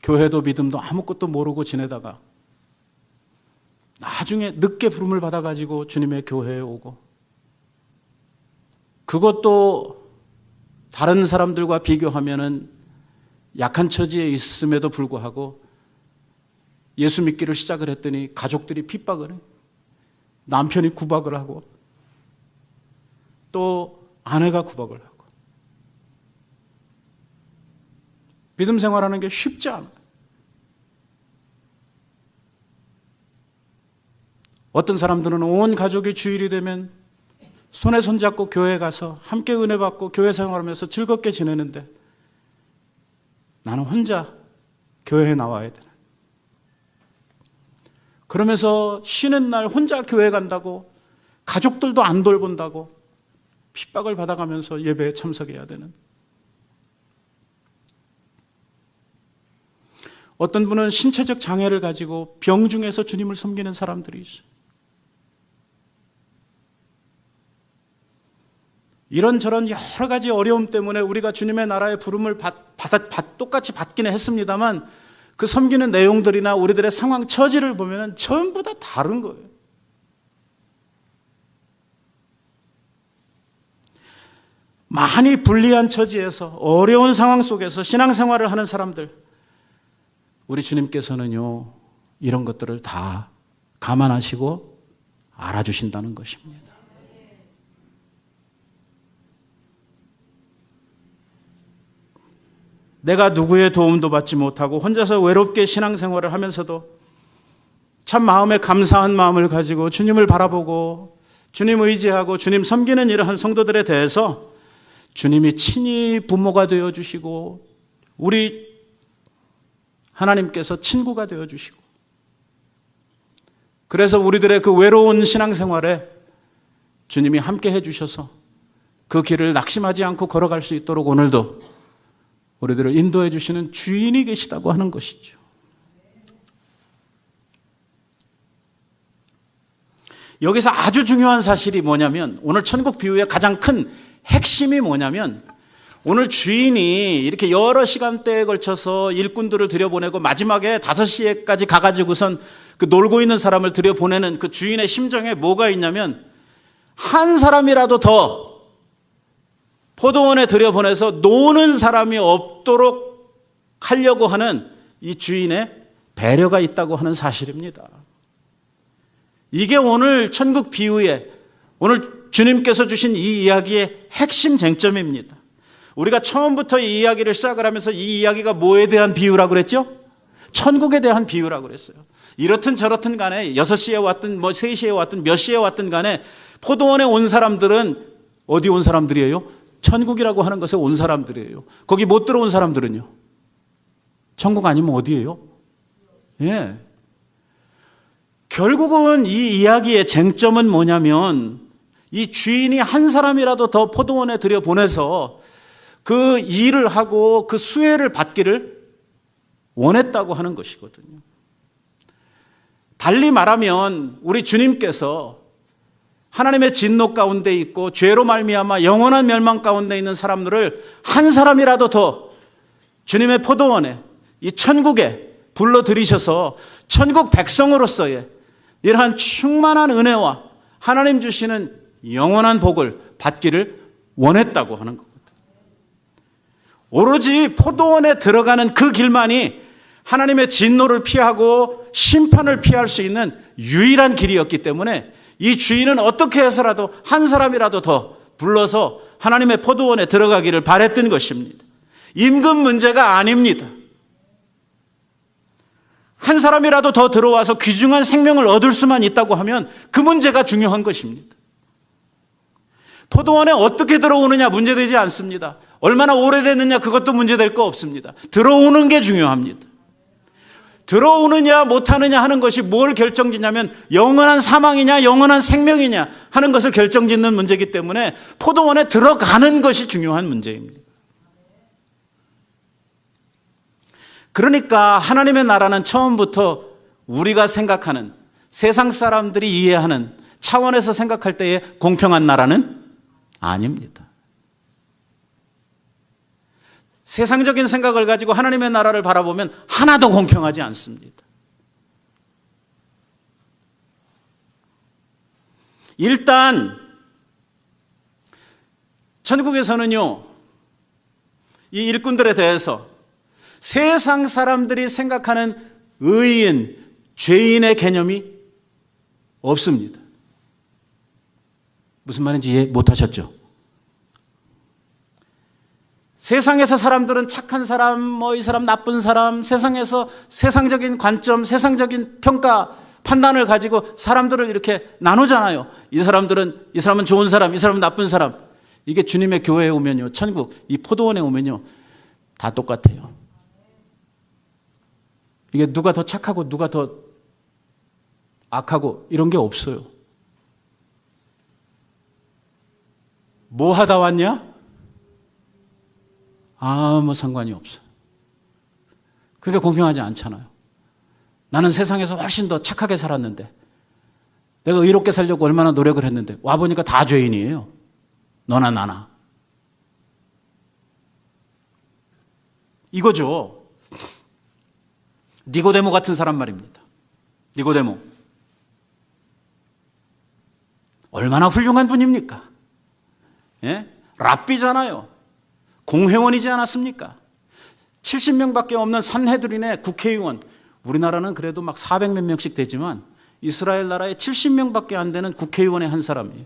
교회도 믿음도 아무것도 모르고 지내다가 나중에 늦게 부름을 받아가지고 주님의 교회에 오고, 그것도 다른 사람들과 비교하면은 약한 처지에 있음에도 불구하고 예수 믿기를 시작을 했더니 가족들이 핍박을 해. 남편이 구박을 하고 또 아내가 구박을 하고. 믿음 생활하는 게 쉽지 않아요. 어떤 사람들은 온 가족이 주일이 되면 손에 손잡고 교회에 가서 함께 은혜 받고 교회 생활하면서 즐겁게 지내는데 나는 혼자 교회에 나와야 되나. 그러면서 쉬는 날 혼자 교회 간다고, 가족들도 안 돌본다고 핍박을 받아가면서 예배에 참석해야 되는. 어떤 분은 신체적 장애를 가지고 병중에서 주님을 섬기는 사람들이 있어요. 이런저런 여러 가지 어려움 때문에 우리가 주님의 나라의 부름을 똑같이 받기는 했습니다만 그 섬기는 내용들이나 우리들의 상황 처지를 보면 전부 다 다른 거예요. 많이 불리한 처지에서 어려운 상황 속에서 신앙생활을 하는 사람들, 우리 주님께서는요 이런 것들을 다 감안하시고 알아주신다는 것입니다. 내가 누구의 도움도 받지 못하고 혼자서 외롭게 신앙생활을 하면서도 참 마음에 감사한 마음을 가지고 주님을 바라보고 주님 의지하고 주님 섬기는 이러한 성도들에 대해서 주님이 친히 부모가 되어주시고 우리 하나님께서 친구가 되어주시고, 그래서 우리들의 그 외로운 신앙생활에 주님이 함께 해주셔서 그 길을 낙심하지 않고 걸어갈 수 있도록 오늘도 우리들을 인도해 주시는 주인이 계시다고 하는 것이죠. 여기서 아주 중요한 사실이 뭐냐면, 오늘 천국 비유의 가장 큰 핵심이 뭐냐면, 오늘 주인이 이렇게 여러 시간대에 걸쳐서 일꾼들을 들여보내고 마지막에 5시에까지 가가지고선 그 놀고 있는 사람을 들여보내는 그 주인의 심정에 뭐가 있냐면, 한 사람이라도 더 포도원에 들여보내서 노는 사람이 없도록 하려고 하는 이 주인의 배려가 있다고 하는 사실입니다. 이게 오늘 천국 비유의, 오늘 주님께서 주신 이 이야기의 핵심 쟁점입니다. 우리가 처음부터 이 이야기를 시작을 하면서 이 이야기가 뭐에 대한 비유라고 그랬죠? 천국에 대한 비유라고 그랬어요. 이렇든 저렇든 간에 6시에 왔든 3시에 왔든 몇 시에 왔든 간에 포도원에 온 사람들은 어디 온 사람들이에요? 천국이라고 하는 것에 온 사람들이에요. 거기 못 들어온 사람들은요? 천국 아니면 어디예요? 예. 결국은 이 이야기의 쟁점은 뭐냐면, 이 주인이 한 사람이라도 더 포도원에 들여보내서 그 일을 하고 그 수혜를 받기를 원했다고 하는 것이거든요. 달리 말하면 우리 주님께서 하나님의 진노 가운데 있고 죄로 말미암아 영원한 멸망 가운데 있는 사람들을 한 사람이라도 더 주님의 포도원에, 이 천국에 불러들이셔서 천국 백성으로서의 이러한 충만한 은혜와 하나님 주시는 영원한 복을 받기를 원했다고 하는 거거든요. 오로지 포도원에 들어가는 그 길만이 하나님의 진노를 피하고 심판을 피할 수 있는 유일한 길이었기 때문에 이 주인은 어떻게 해서라도 한 사람이라도 더 불러서 하나님의 포도원에 들어가기를 바랬던 것입니다. 임금 문제가 아닙니다. 한 사람이라도 더 들어와서 귀중한 생명을 얻을 수만 있다고 하면 그 문제가 중요한 것입니다. 포도원에 어떻게 들어오느냐 문제되지 않습니다. 얼마나 오래됐느냐 그것도 문제될 거 없습니다. 들어오는 게 중요합니다. 들어오느냐 못하느냐 하는 것이 뭘 결정짓냐면 영원한 사망이냐 영원한 생명이냐 하는 것을 결정짓는 문제이기 때문에 포도원에 들어가는 것이 중요한 문제입니다. 그러니까 하나님의 나라는 처음부터 우리가 생각하는 세상 사람들이 이해하는 차원에서 생각할 때의 공평한 나라는 아닙니다. 세상적인 생각을 가지고 하나님의 나라를 바라보면 하나도 공평하지 않습니다. 일단 천국에서는요, 이 일꾼들에 대해서 세상 사람들이 생각하는 의인, 죄인의 개념이 없습니다. 무슨 말인지 이해 못하셨죠? 세상에서 사람들은 착한 사람, 이 사람 나쁜 사람, 세상에서 세상적인 관점, 세상적인 평가, 판단을 가지고 사람들을 이렇게 나누잖아요. 이 사람은 좋은 사람, 이 사람은 나쁜 사람. 이게 주님의 교회에 오면요, 천국, 이 포도원에 오면요, 다 똑같아요. 이게 누가 더 착하고 누가 더 악하고 이런 게 없어요. 뭐 하다 왔냐? 아무 상관이 없어요. 그게 공평하지 않잖아요. 나는 세상에서 훨씬 더 착하게 살았는데, 내가 의롭게 살려고 얼마나 노력을 했는데 와보니까 다 죄인이에요. 너나 나나. 이거죠. 니고데모 같은 사람 말입니다. 니고데모. 얼마나 훌륭한 분입니까? 예? 랍비잖아요. 공회원이지 않았습니까? 70명밖에 없는 산헤드린의 국회의원. 우리나라는 그래도 막 400몇 명씩 되지만 이스라엘 나라에 70명밖에 안 되는 국회의원의 한 사람이에요.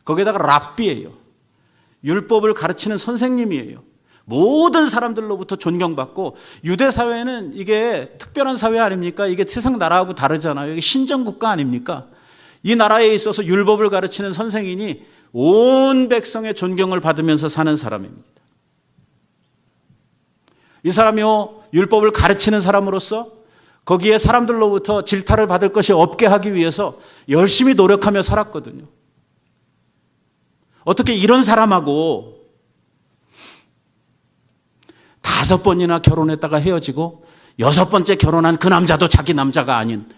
거기에다가 랍비예요. 율법을 가르치는 선생님이에요. 모든 사람들로부터 존경받고, 유대 사회는 이게 특별한 사회 아닙니까? 이게 세상 나라하고 다르잖아요. 이게 신정국가 아닙니까? 이 나라에 있어서 율법을 가르치는 선생이니 온 백성의 존경을 받으면서 사는 사람입니다. 이 사람이요, 율법을 가르치는 사람으로서 거기에 사람들로부터 질타를 받을 것이 없게 하기 위해서 열심히 노력하며 살았거든요. 어떻게 이런 사람하고 5번이나 결혼했다가 헤어지고 6번째 결혼한 그 남자도 자기 남자가 아닌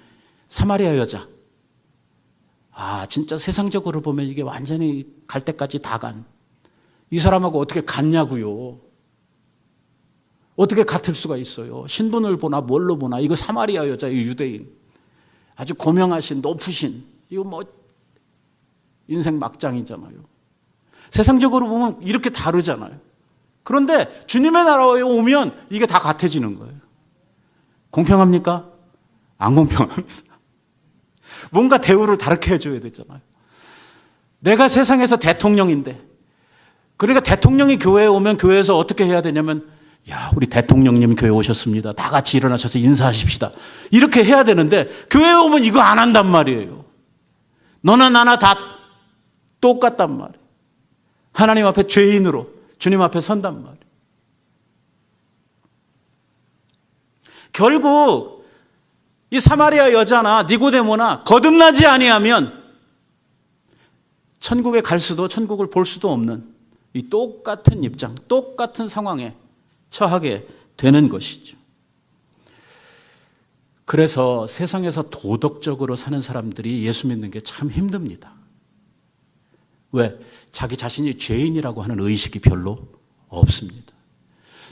사마리아 여자. 진짜 세상적으로 보면 이게 완전히 갈 때까지 다 간. 이 사람하고 어떻게 같냐고요. 어떻게 같을 수가 있어요. 신분을 보나 뭘로 보나. 이거 사마리아 여자예요, 유대인. 아주 고명하신, 높으신. 이거 인생 막장이잖아요. 세상적으로 보면 이렇게 다르잖아요. 그런데 주님의 나라에 오면 이게 다 같아지는 거예요. 공평합니까? 안 공평합니다. 뭔가 대우를 다르게 해줘야 되잖아요. 내가 세상에서 대통령인데, 그러니까 대통령이 교회에 오면 교회에서 어떻게 해야 되냐면, 우리 대통령님 교회 오셨습니다. 다 같이 일어나셔서 인사하십시다. 이렇게 해야 되는데 교회에 오면 이거 안 한단 말이에요. 너나 나나 다 똑같단 말이에요. 하나님 앞에 죄인으로 주님 앞에 선단 말이에요. 결국 이 사마리아 여자나 니고데모나 거듭나지 아니하면 천국에 갈 수도 천국을 볼 수도 없는 이 똑같은 입장, 똑같은 상황에 처하게 되는 것이죠. 그래서 세상에서 도덕적으로 사는 사람들이 예수 믿는 게 참 힘듭니다. 왜? 자기 자신이 죄인이라고 하는 의식이 별로 없습니다.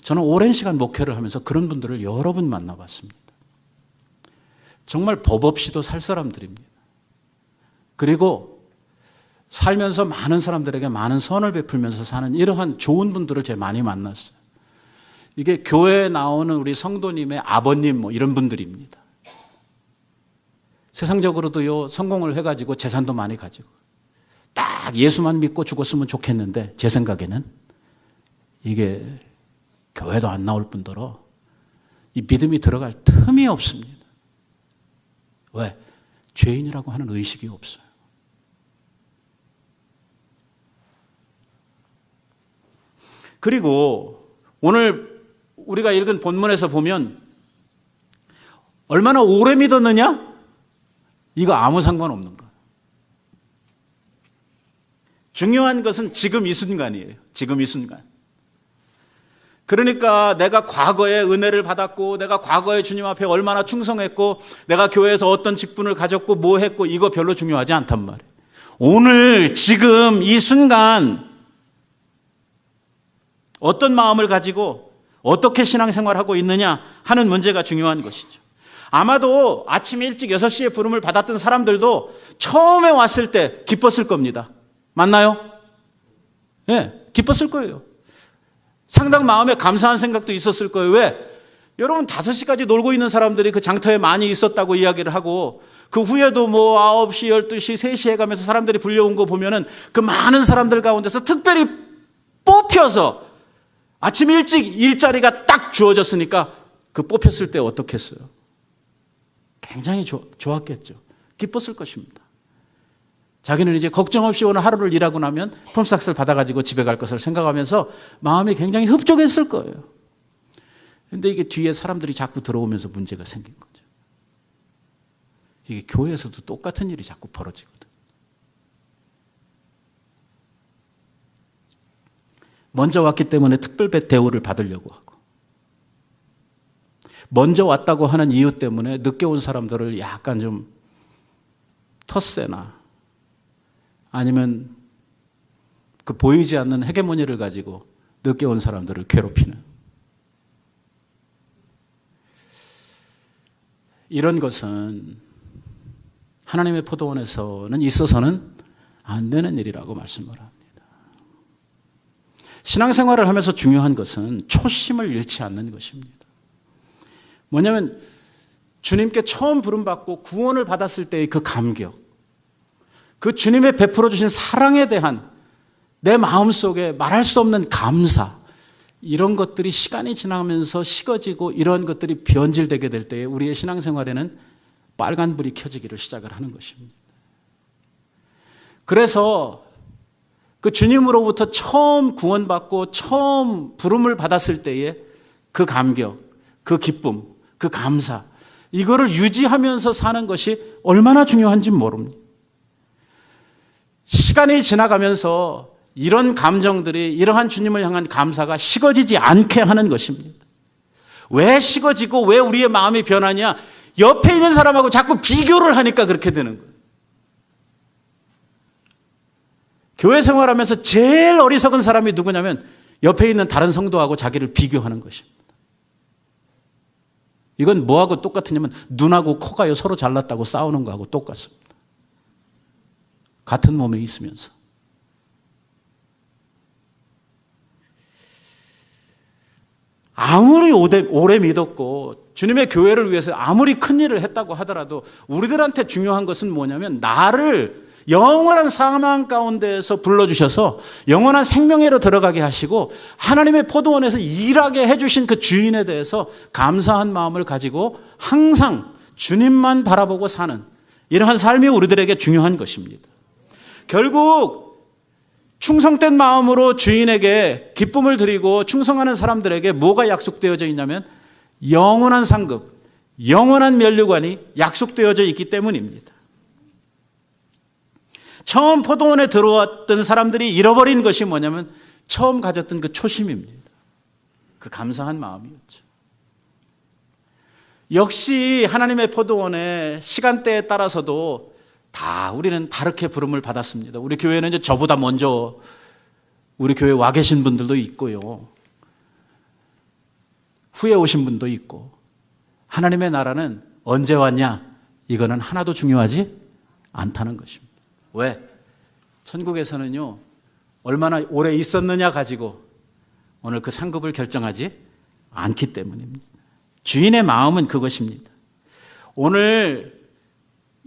저는 오랜 시간 목회를 하면서 그런 분들을 여러 분 만나봤습니다. 정말 법 없이도 살 사람들입니다. 그리고 살면서 많은 사람들에게 많은 선을 베풀면서 사는 이러한 좋은 분들을 제가 많이 만났어요. 이게 교회에 나오는 우리 성도님의 아버님 이런 분들입니다. 세상적으로도요, 성공을 해가지고 재산도 많이 가지고 딱 예수만 믿고 죽었으면 좋겠는데 제 생각에는 이게 교회도 안 나올 뿐더러 이 믿음이 들어갈 틈이 없습니다. 왜? 죄인이라고 하는 의식이 없어요. 그리고 오늘 우리가 읽은 본문에서 보면 얼마나 오래 믿었느냐? 이거 아무 상관없는 거예요. 중요한 것은 지금 이 순간이에요. 지금 이 순간. 그러니까 내가 과거에 은혜를 받았고 내가 과거에 주님 앞에 얼마나 충성했고 내가 교회에서 어떤 직분을 가졌고 뭐 했고 이거 별로 중요하지 않단 말이에요. 오늘 지금 이 순간 어떤 마음을 가지고 어떻게 신앙생활하고 있느냐 하는 문제가 중요한 것이죠. 아마도 아침 일찍 6시에 부름을 받았던 사람들도 처음에 왔을 때 기뻤을 겁니다. 맞나요? 네, 기뻤을 거예요. 상당 마음에 감사한 생각도 있었을 거예요. 왜? 여러분 5시까지 놀고 있는 사람들이 그 장터에 많이 있었다고 이야기를 하고 그 후에도 9시, 12시, 3시에 가면서 사람들이 불려온 거 보면은 그 많은 사람들 가운데서 특별히 뽑혀서 아침 일찍 일자리가 딱 주어졌으니까 그 뽑혔을 때 어떻겠어요? 굉장히 좋았겠죠. 기뻤을 것입니다. 자기는 이제 걱정 없이 오늘 하루를 일하고 나면 폼삭스를 받아가지고 집에 갈 것을 생각하면서 마음이 굉장히 흡족했을 거예요. 그런데 이게 뒤에 사람들이 자꾸 들어오면서 문제가 생긴 거죠. 이게 교회에서도 똑같은 일이 자꾸 벌어지거든요. 먼저 왔기 때문에 특별 대우를 받으려고 하고 먼저 왔다고 하는 이유 때문에 늦게 온 사람들을 약간 좀 텃세나 아니면 그 보이지 않는 헤게모니를 가지고 늦게 온 사람들을 괴롭히는 이런 것은 하나님의 포도원에서는 있어서는 안 되는 일이라고 말씀을 합니다. 신앙생활을 하면서 중요한 것은 초심을 잃지 않는 것입니다. 뭐냐면 주님께 처음 부름받고 구원을 받았을 때의 그 감격, 그 주님의 베풀어 주신 사랑에 대한 내 마음속에 말할 수 없는 감사, 이런 것들이 시간이 지나면서 식어지고 이런 것들이 변질되게 될 때에 우리의 신앙생활에는 빨간불이 켜지기를 시작을 하는 것입니다. 그래서 그 주님으로부터 처음 구원받고 처음 부름을 받았을 때의 그 감격, 그 기쁨, 그 감사, 이거를 유지하면서 사는 것이 얼마나 중요한지 모릅니다. 시간이 지나가면서 이런 감정들이, 이러한 주님을 향한 감사가 식어지지 않게 하는 것입니다. 왜 식어지고 왜 우리의 마음이 변하냐? 옆에 있는 사람하고 자꾸 비교를 하니까 그렇게 되는 거예요. 교회 생활하면서 제일 어리석은 사람이 누구냐면 옆에 있는 다른 성도하고 자기를 비교하는 것입니다. 이건 뭐하고 똑같으냐면 눈하고 코가 서로 잘났다고 싸우는 거하고 똑같습니다. 같은 몸에 있으면서. 아무리 오래 믿었고 주님의 교회를 위해서 아무리 큰 일을 했다고 하더라도 우리들한테 중요한 것은 뭐냐면 나를 영원한 사망 가운데에서 불러주셔서 영원한 생명회로 들어가게 하시고 하나님의 포도원에서 일하게 해주신 그 주인에 대해서 감사한 마음을 가지고 항상 주님만 바라보고 사는 이러한 삶이 우리들에게 중요한 것입니다. 결국 충성된 마음으로 주인에게 기쁨을 드리고 충성하는 사람들에게 뭐가 약속되어져 있냐면 영원한 상급, 영원한 면류관이 약속되어져 있기 때문입니다. 처음 포도원에 들어왔던 사람들이 잃어버린 것이 뭐냐면 처음 가졌던 그 초심입니다. 그 감사한 마음이었죠. 역시 하나님의 포도원의 시간대에 따라서도 다 우리는 다르게 부름을 받았습니다. 우리 교회는 이제 저보다 먼저 우리 교회에 와 계신 분들도 있고요. 후에 오신 분도 있고. 하나님의 나라는 언제 왔냐? 이거는 하나도 중요하지 않다는 것입니다. 왜? 천국에서는요, 얼마나 오래 있었느냐 가지고 오늘 그 상급을 결정하지 않기 때문입니다. 주인의 마음은 그것입니다. 오늘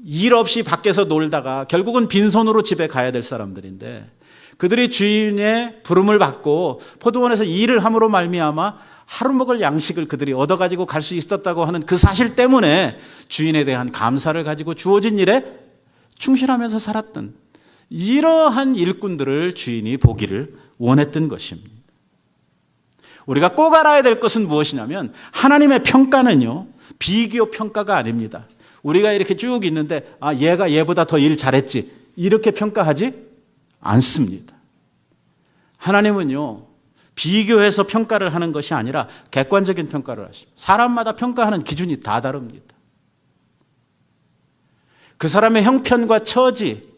일 없이 밖에서 놀다가 결국은 빈손으로 집에 가야 될 사람들인데, 그들이 주인의 부름을 받고 포도원에서 일을 함으로 말미암아 하루 먹을 양식을 그들이 얻어가지고 갈 수 있었다고 하는 그 사실 때문에 주인에 대한 감사를 가지고 주어진 일에 충실하면서 살았던 이러한 일꾼들을 주인이 보기를 원했던 것입니다. 우리가 꼭 알아야 될 것은 무엇이냐면, 하나님의 평가는요, 비교 평가가 아닙니다. 우리가 이렇게 쭉 있는데 얘가 얘보다 더 일 잘했지, 이렇게 평가하지 않습니다. 하나님은요, 비교해서 평가를 하는 것이 아니라 객관적인 평가를 하십니다. 사람마다 평가하는 기준이 다 다릅니다. 그 사람의 형편과 처지,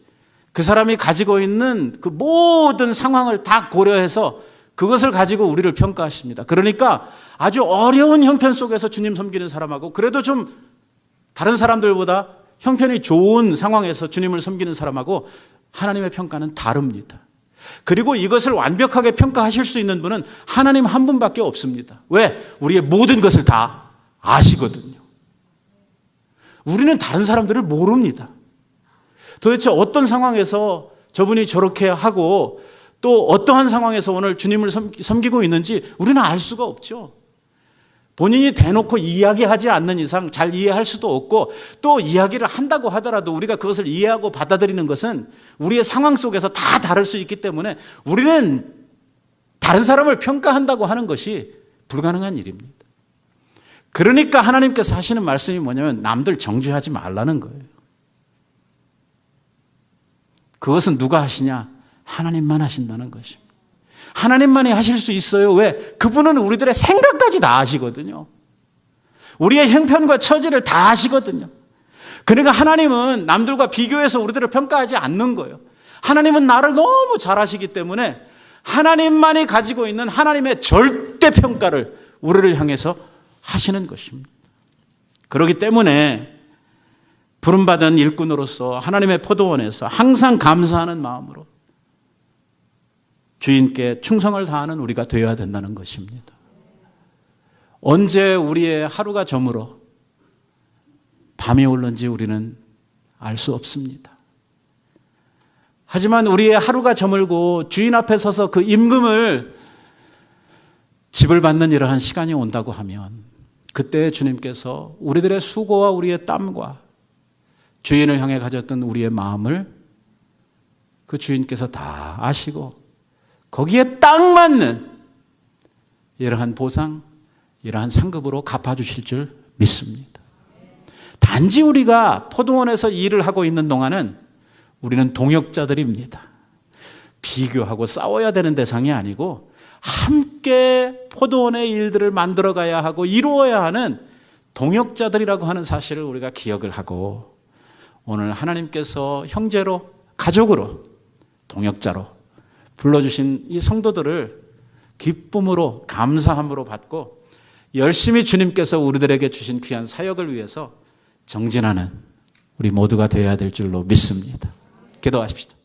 그 사람이 가지고 있는 그 모든 상황을 다 고려해서 그것을 가지고 우리를 평가하십니다. 그러니까 아주 어려운 형편 속에서 주님 섬기는 사람하고, 그래도 좀 다른 사람들보다 형편이 좋은 상황에서 주님을 섬기는 사람하고 하나님의 평가는 다릅니다. 그리고 이것을 완벽하게 평가하실 수 있는 분은 하나님 한 분밖에 없습니다. 왜? 우리의 모든 것을 다 아시거든요. 우리는 다른 사람들을 모릅니다. 도대체 어떤 상황에서 저분이 저렇게 하고 또 어떠한 상황에서 오늘 주님을 섬기고 있는지 우리는 알 수가 없죠. 본인이 대놓고 이야기하지 않는 이상 잘 이해할 수도 없고, 또 이야기를 한다고 하더라도 우리가 그것을 이해하고 받아들이는 것은 우리의 상황 속에서 다 다를 수 있기 때문에 우리는 다른 사람을 평가한다고 하는 것이 불가능한 일입니다. 그러니까 하나님께서 하시는 말씀이 뭐냐면, 남들 정죄하지 말라는 거예요. 그것은 누가 하시냐? 하나님만 하신다는 것입니다. 하나님만이 하실 수 있어요. 왜? 그분은 우리들의 생각까지 다 아시거든요. 우리의 형편과 처지를 다 아시거든요. 그러니까 하나님은 남들과 비교해서 우리들을 평가하지 않는 거예요. 하나님은 나를 너무 잘 아시기 때문에 하나님만이 가지고 있는 하나님의 절대 평가를 우리를 향해서 하시는 것입니다. 그렇기 때문에 부름받은 일꾼으로서 하나님의 포도원에서 항상 감사하는 마음으로 주인께 충성을 다하는 우리가 되어야 된다는 것입니다. 언제 우리의 하루가 저물어 밤이 올는지 우리는 알 수 없습니다. 하지만 우리의 하루가 저물고 주인 앞에 서서 그 임금을 집을 받는 이러한 시간이 온다고 하면, 그때 주님께서 우리들의 수고와 우리의 땀과 주인을 향해 가졌던 우리의 마음을 그 주인께서 다 아시고 거기에 딱 맞는 이러한 보상, 이러한 상급으로 갚아주실 줄 믿습니다. 단지 우리가 포도원에서 일을 하고 있는 동안은 우리는 동역자들입니다. 비교하고 싸워야 되는 대상이 아니고 함께 포도원의 일들을 만들어가야 하고 이루어야 하는 동역자들이라고 하는 사실을 우리가 기억을 하고, 오늘 하나님께서 형제로, 가족으로, 동역자로 불러주신 이 성도들을 기쁨으로, 감사함으로 받고 열심히 주님께서 우리들에게 주신 귀한 사역을 위해서 정진하는 우리 모두가 되어야 될 줄로 믿습니다. 기도하십시다.